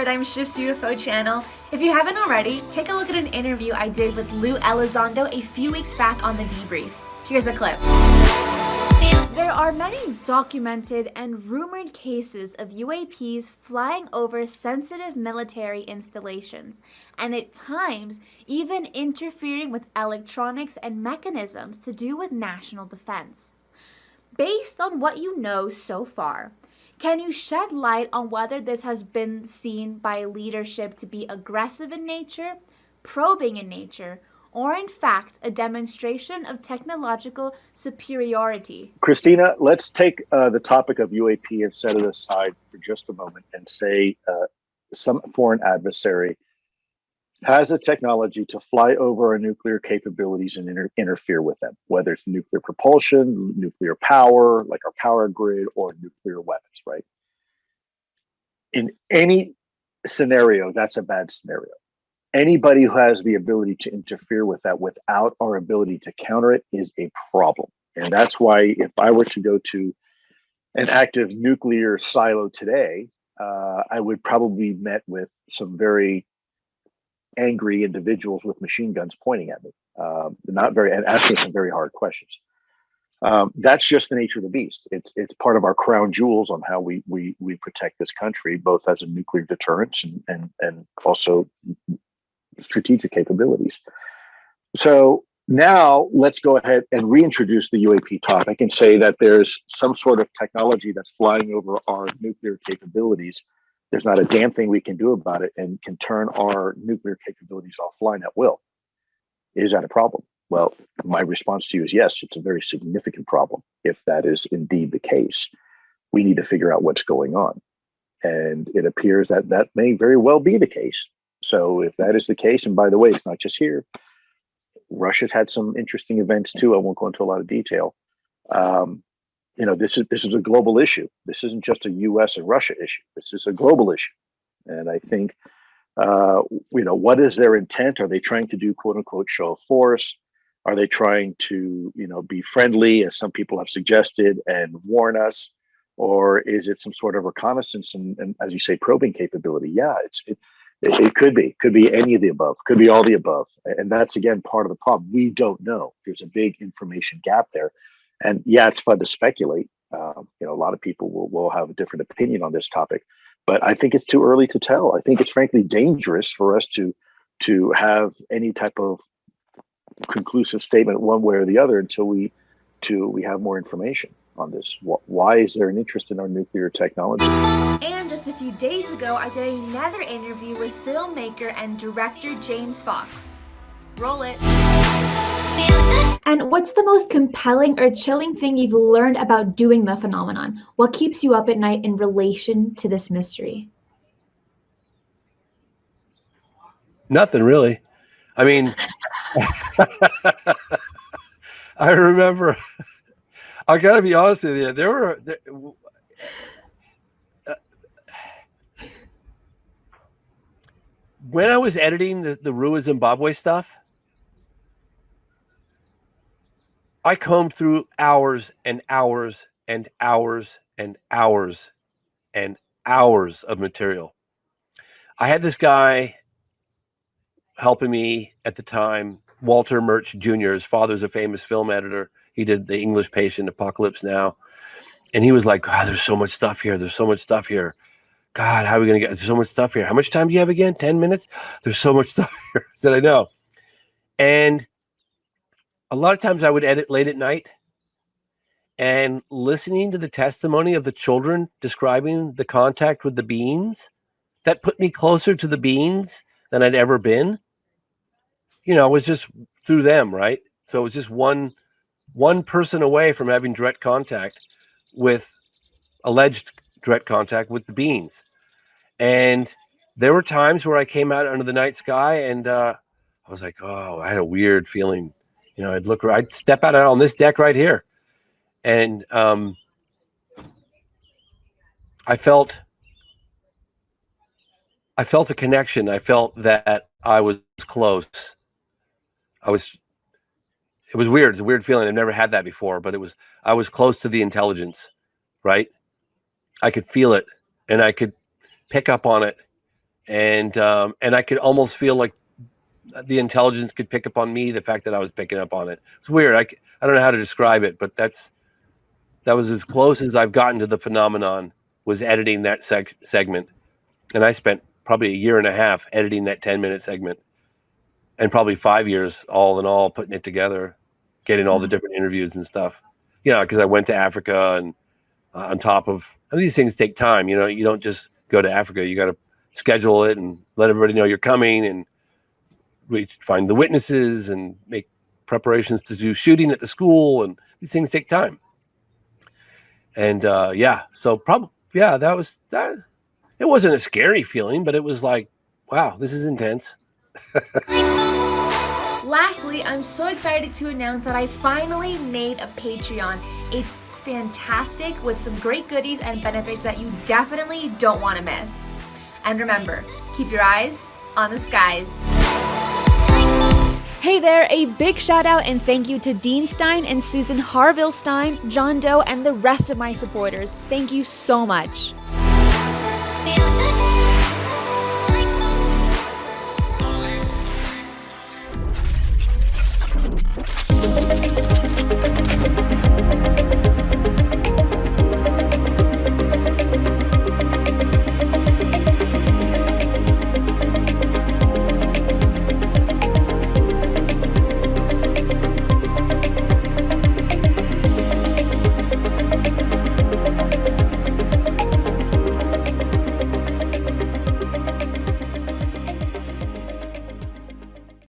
Paradigm Shifts UFO channel. If you haven't already, take a look at an interview I did with Lue Elizondo a few weeks back on the Debrief. Here's a clip. There are many documented and rumored cases of UAPs flying over sensitive military installations, and at times even interfering with electronics and mechanisms to do with national defense. Based on what you know so far, can you shed light on whether this has been seen by leadership to be aggressive in nature, probing in nature, or in fact a demonstration of technological superiority? Cristina, let's take the topic of UAP and set it aside for just a moment and say some foreign adversary has the technology to fly over our nuclear capabilities and interfere with them, whether it's nuclear propulsion, nuclear power, like our power grid, or nuclear weapons, right? In any scenario, that's a bad scenario. Anybody who has the ability to interfere with that without our ability to counter it is a problem. And that's why if I were to go to an active nuclear silo today, I would probably be met with some very angry individuals with machine guns pointing at me, and asking some very hard questions. That's just the nature of the beast. It's part of our crown jewels on how we protect this country, both as a nuclear deterrence and also strategic capabilities. So now let's go ahead and reintroduce the UAP topic and say that there's some sort of technology that's flying over our nuclear capabilities. There's not a damn thing we can do about it and can turn our nuclear capabilities offline at will. Is that a problem? Well, my response to you is yes, it's a very significant problem. If that is indeed the case, we need to figure out what's going on. And it appears that that may very well be the case. So if that is the case, and by the way, it's not just here, Russia's had some interesting events too. I won't go into a lot of detail. This is a global issue. This isn't just a U.S. and Russia issue. This is a global issue. And I think, what is their intent? Are they trying to do quote unquote show of force? Are they trying to, be friendly, as some people have suggested, and warn us? Or is it some sort of reconnaissance and as you say, probing capability? Yeah, it could be any of the above, could be all the above. And that's, again, part of the problem. We don't know. There's a big information gap there. And yeah, it's fun to speculate. A lot of people will have a different opinion on this topic, but I think it's too early to tell. I think it's frankly dangerous for us to have any type of conclusive statement one way or the other until we have more information on this. Why is there an interest in our nuclear technology? And just a few days ago, I did another interview with filmmaker and director James Fox. Roll it. And what's the most compelling or chilling thing you've learned about doing the phenomenon? What keeps you up at night in relation to this mystery? Nothing really. I mean, I remember, I gotta be honest with you, when I was editing the Rue Zimbabwe stuff, I combed through hours and hours and hours and hours and hours of material. I had this guy helping me at the time, Walter Murch Jr. His father's a famous film editor. He did The English Patient, Apocalypse Now. And he was like, God, there's so much stuff here. There's so much stuff here. God, how are we going to get? There's so much stuff here. How much time do you have again? 10 minutes? There's so much stuff here. I said, I know. And a lot of times I would edit late at night, and listening to the testimony of the children describing the contact with the beings, that put me closer to the beings than I'd ever been. It was just through them, right? So it was just one person away from having direct contact with alleged direct contact with the beings. And there were times where I came out under the night sky and I was like, oh, I had a weird feeling. I'd step out on this deck right here. And I felt a connection. I felt that I was close. It was weird. It's a weird feeling. I've never had that before, but I was close to the intelligence, right? I could feel it and I could pick up on it. and I could almost feel like the intelligence could pick up on me, the fact that I was picking up on it. It's weird. I don't know how to describe it, but that was as close as I've gotten to the phenomenon, was editing that segment. And I spent probably a year and a half editing that 10-minute segment, and probably 5 years all in all putting it together, getting all the different interviews and stuff. Because I went to Africa, and on top of, and these things take time. You don't just go to Africa. You got to schedule it and let everybody know you're coming, and we find the witnesses and make preparations to do shooting at the school, and these things take time. And so probably, that was that. It wasn't a scary feeling, but it was like, wow, this is intense. Lastly, I'm so excited to announce that I finally made a Patreon. It's fantastic with some great goodies and benefits that you definitely don't want to miss. And remember, keep your eyes on the skies. Hey there, a big shout out and thank you to Dean Stein and Susan Harville Stein, John Doe, and the rest of my supporters. Thank you so much.